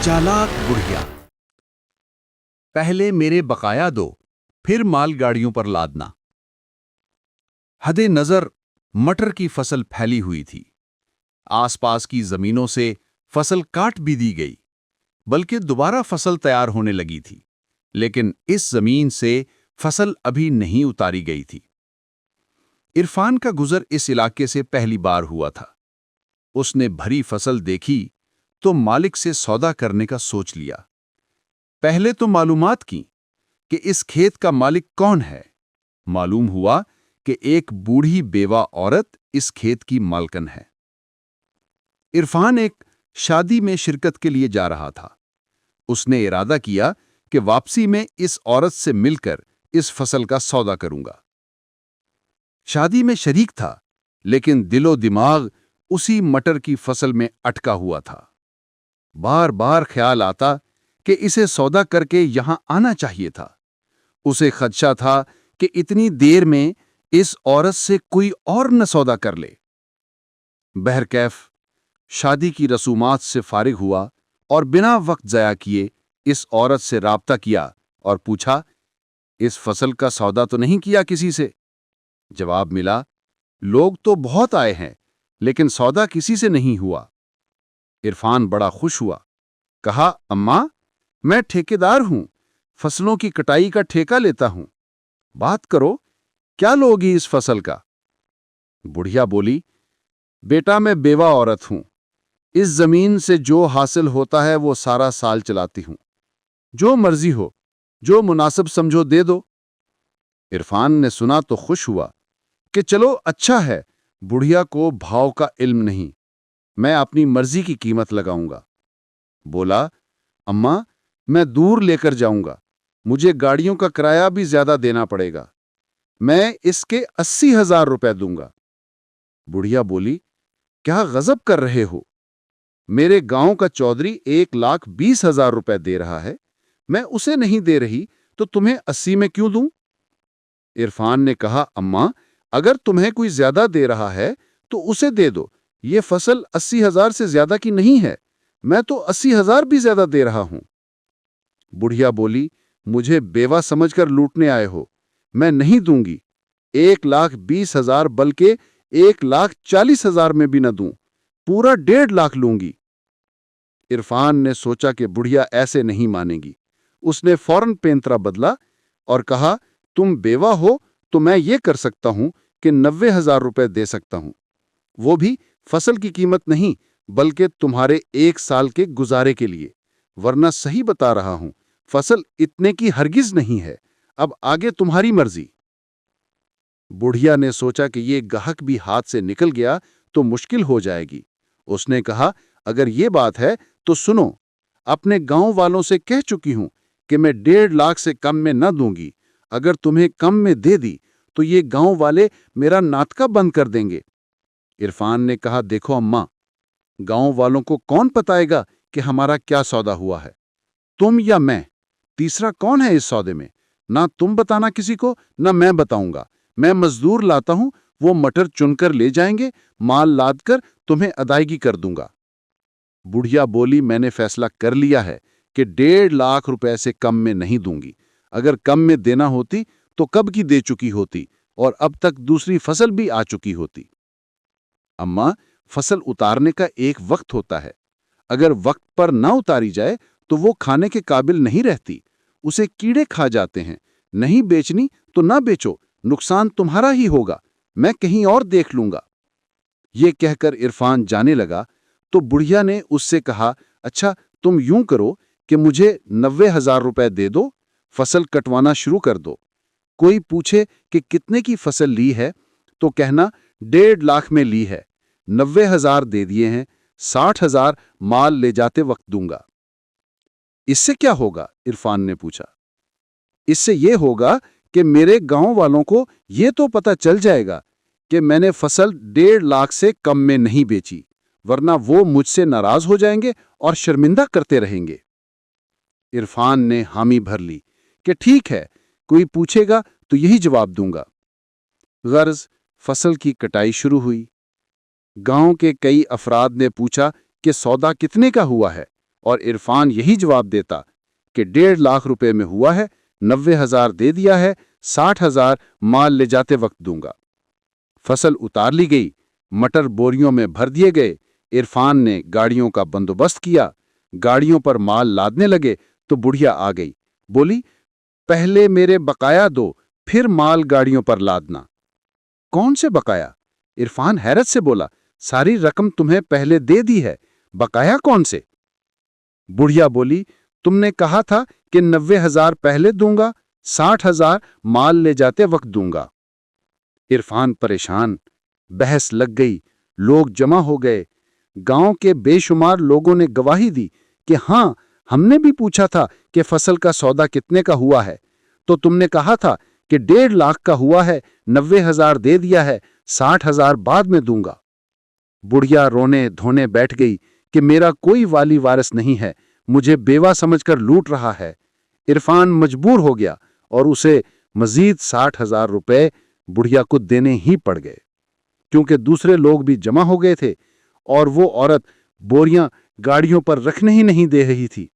चालाक बुढ़िया। पहले मेरे बकाया दो, फिर माल गाड़ियों पर लादना। हदे नजर मटर की फसल फैली हुई थी। आसपास की जमीनों से फसल काट भी दी गई, बल्कि दोबारा फसल तैयार होने लगी थी। लेकिन इस जमीन से फसल अभी नहीं उतारी गई थी। इरफान का गुजर इस इलाके से पहली बार हुआ था। उसने भरी फसल देखी तो मालिक से सौदा करने का सोच लिया। पहले तो मालूमात की कि इस खेत का मालिक कौन है। मालूम हुआ कि एक बूढ़ी बेवा औरत इस खेत की मालकन है। इरफान एक शादी में शिरकत के लिए जा रहा था। उसने इरादा किया कि वापसी में इस औरत से मिलकर इस फसल का सौदा करूंगा। शादी में शरीक था, लेकिन दिलो दिमाग उसी मटर की फसल में अटका हुआ था। बार बार ख्याल आता कि इसे सौदा करके यहां आना चाहिए था। उसे खदशा था कि इतनी देर में इस औरत से कोई और न सौदा कर ले। बहरकैफ शादी की रसूमात से फारिग हुआ और बिना वक्त ज़ाया किए इस औरत से राब्ता किया और पूछा, इस फसल का सौदा तो नहीं किया किसी से? जवाब मिला, लोग तो बहुत आए हैं, लेकिन सौदा किसी से नहीं हुआ। इरफान बड़ा खुश हुआ। कहा, अम्मा, मैं ठेकेदार हूं, फसलों की कटाई का ठेका लेता हूं। बात करो, क्या लोगी इस फसल का? बुढ़िया बोली, बेटा, मैं बेवा औरत हूं। इस जमीन से जो हासिल होता है वो सारा साल चलाती हूं। जो मर्जी हो, जो मुनासिब समझो दे दो। इरफान ने सुना तो खुश हुआ कि चलो अच्छा है, बुढ़िया को भाव का इल्म नहीं, मैं अपनी मर्जी की कीमत लगाऊंगा। बोला, अम्मा, मैं दूर लेकर जाऊंगा, मुझे गाड़ियों का किराया भी ज्यादा देना पड़ेगा। मैं इसके 80,000 रुपए दूंगा। बुढ़िया बोली, क्या गजब कर रहे हो? मेरे गांव का चौधरी 1,20,000 रुपए दे रहा है, मैं उसे नहीं दे रही तो तुम्हें 80 में क्यों दूं? इरफान ने कहा, अम्मा, अगर तुम्हें कोई ज्यादा दे रहा है तो उसे दे दो। ये फसल 80,000 से ज्यादा की नहीं है, मैं तो 80,000 भी ज्यादा दे रहा हूं। बुढ़िया बोली, मुझे बेवा समझकर लूटने आए हो, मैं नहीं दूंगी। 1,20,000 बल्कि 1,40,000 में भी न दूं, पूरा 1.5 लाख लूंगी। इरफान ने सोचा कि बुढ़िया ऐसे नहीं मानेगी। उसने फौरन पेंतरा बदला और कहा, तुम बेवा हो तो मैं ये कर सकता हूं कि 90,000 रुपए दे सकता हूं, वो भी फसल की कीमत नहीं, बल्कि तुम्हारे 1 साल के गुजारे के लिए। वरना सही बता रहा हूं, फसल इतने की हरगिज नहीं है। अब आगे तुम्हारी मर्जी। बुढ़िया ने सोचा कि ये गाहक भी हाथ से निकल गया तो मुश्किल हो जाएगी। उसने कहा, अगर ये बात है तो सुनो, अपने गांव वालों से कह चुकी हूं कि मैं 1.5 लाख से कम में न दूंगी। अगर तुम्हें कम में दे दी तो ये गांव वाले मेरा नाटका बंद कर देंगे। इरफान ने कहा, देखो अम्मा, गांव वालों को कौन बताएगा कि हमारा क्या सौदा हुआ है? तुम या मैं? तीसरा कौन है इस सौदे में? ना तुम बताना किसी को, ना मैं बताऊंगा। मैं मजदूर लाता हूं, वो मटर चुनकर ले जाएंगे, माल लाद कर तुम्हें अदायगी कर दूंगा। बुढ़िया बोली, मैंने फैसला कर लिया है कि 1.5 लाख रुपए से कम में नहीं दूंगी। अगर कम में देना होती तो कब की दे चुकी होती और अब तक दूसरी फसल भी आ चुकी होती। अम्मा, फसल उतारने का एक वक्त होता है, अगर वक्त पर ना उतारी जाए तो वो खाने के काबिल नहीं रहती, उसे कीड़े खा जाते हैं। नहीं बेचनी तो ना बेचो, नुकसान तुम्हारा ही होगा, मैं कहीं और देख लूंगा। ये कहकर इरफान जाने लगा तो बुढ़िया ने उससे कहा, अच्छा तुम यूं करो कि मुझे 90,000 रुपए दे दो, फसल कटवाना शुरू कर दो। कोई पूछे कि कितने की फसल ली है तो कहना 1.5 लाख में ली है, 90,000 दे दिए हैं, 60,000 माल ले जाते वक्त दूंगा। इससे क्या होगा? इरफान ने पूछा। इससे यह होगा कि मेरे गांव वालों को यह तो पता चल जाएगा कि मैंने फसल 1.5 लाख से कम में नहीं बेची, वरना वो मुझसे नाराज हो जाएंगे और शर्मिंदा करते रहेंगे। इरफान ने हामी भर ली कि ठीक है, कोई पूछेगा तो यही जवाब दूंगा। गर्ज फसल की कटाई शुरू हुई। गांव के कई अफराद ने पूछा कि सौदा कितने का हुआ है। اور عرفان یہی جواب دیتا کہ 1.5 لاکھ روپے میں ہوا ہے، 90,000 دے دیا ہے، 60,000 مال لے جاتے وقت دوں گا۔ فصل اتار لی گئی، مٹر بوریوں میں بھر دیے گئے۔ عرفان نے گاڑیوں کا بندوبست کیا، گاڑیوں پر مال لادنے لگے تو بڑھیا آ گئی، بولی پہلے میرے بقایا دو، پھر مال گاڑیوں پر لادنا۔ کون سے بقایا؟ عرفان حیرت سے بولا، ساری رقم تمہیں پہلے دے دی ہے، بقایا کون سے؟ بڑھیا بولی تم نے کہا تھا کہ 90,000 پہلے دوں گا، 60,000 مال لے جاتے وقت دوں گا۔ عرفان پریشان، بحث لگ گئی، لوگ جمع ہو گئے، گاؤں کے بے شمار لوگوں نے گواہی دی کہ ہاں ہم نے بھی پوچھا تھا کہ فصل کا سودا کتنے کا ہوا ہے، تو تم نے کہا تھا کہ 1.5 لاکھ کا ہوا ہے، 90,000 دے دیا ہے، 60,000 بعد میں دوں گا۔ بڑھیا رونے دھونے بیٹھ گئی کہ میرا کوئی والی وارث نہیں ہے، مجھے بیوہ سمجھ کر لوٹ رہا ہے۔ عرفان مجبور ہو گیا اور اسے مزید 60,000 روپے بڑھیا کو دینے ہی پڑ گئے، کیونکہ دوسرے لوگ بھی جمع ہو گئے تھے اور وہ عورت بوریاں گاڑیوں پر رکھنے ہی نہیں دے رہی تھی۔